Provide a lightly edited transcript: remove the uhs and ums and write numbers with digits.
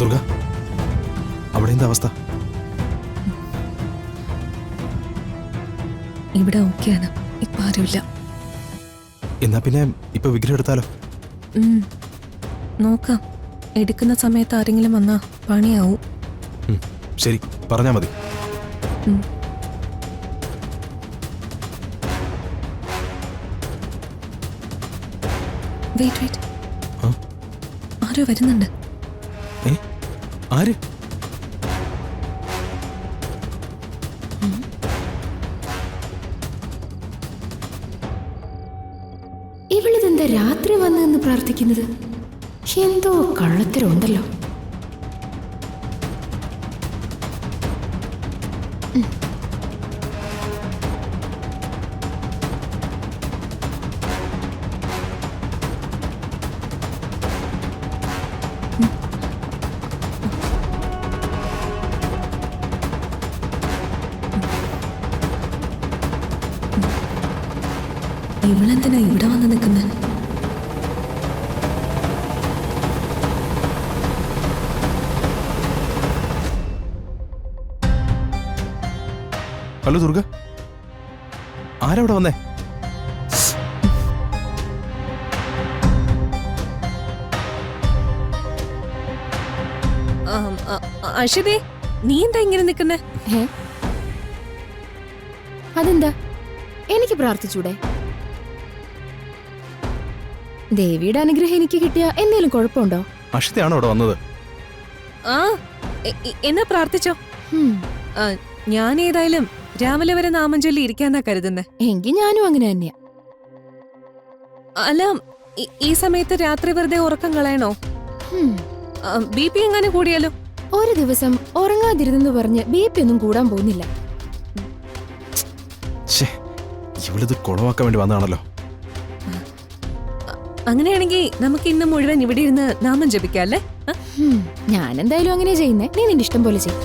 ദുർഗ, അവിടെ എന്താ അവസ്ഥ? ഇവിടെ ഓക്കെയാണ്, ഇപ്പൊ ആരുമില്ല. എന്നാ പിന്നെ ഇപ്പൊ വിഗ്രഹം എടുത്താലോ? നോക്കാം. എടുക്കുന്ന സമയത്ത് ആരെങ്കിലും വന്നാ പണിയാവും. ശരി, പറഞ്ഞാ മതി. വെയിറ്റ് വെയിറ്റ്, ആരോ വരുന്നുണ്ട്. ആര്? ഇവളിതെന്താ രാത്രി വന്നെന്ന് പ്രാർത്ഥിക്കുന്നത്? എന്തോ കള്ളത്തരമുണ്ടല്ലോ. ഇവളെന്തിനാ ഇവിടെ വന്ന് നിൽക്കുന്നത്? ഹലോ ദുർഗ, ആരവിടെ വന്നേ? അശ്വതി, നീ എന്താ ഇങ്ങനെ നിൽക്കുന്നേ? അതെന്താ, എനിക്ക് പ്രാർത്ഥിച്ചൂടെ? ദേവിയുടെ അനുഗ്രഹം എനിക്ക് കിട്ടിയ എന്തെങ്കിലും കുഴപ്പമുണ്ടോ? അശ്വതിയാണോ അവിടെ വന്നത്? എന്നാ പ്രാർത്ഥിച്ചോ. ഞാൻ ഏതായാലും രാവിലെ വരെ നാമം ചൊല്ലി ഇരിക്കാന്നാ കരുതുന്നേ. എങ്കിൽ ഞാനും അങ്ങനെ തന്നെയാ. അല്ല, ഈ സമയത്ത് രാത്രി വെറുതെ ഉറക്കം കളയണോ? BP എങ്ങനെ കൂടിയാലോ? ഒരു ദിവസം ഉറങ്ങാതിരുന്നെന്ന് പറഞ്ഞ് BP ഒന്നും കൂടാൻ പോകുന്നില്ല. ഇവളിത് കുളമാക്കാൻ വേണ്ടി വന്നതാണല്ലോ. അങ്ങനെയാണെങ്കിൽ നമുക്ക് ഇന്ന് മുഴുവൻ ഇവിടെ ഇരുന്ന് നാമം ജപിക്കാം അല്ലേ? ഞാൻ എന്തായാലും അങ്ങനെ ചെയ്യുന്നേ. നീ നിന്റെ ഇഷ്ടം പോലെ ചെയ്യും.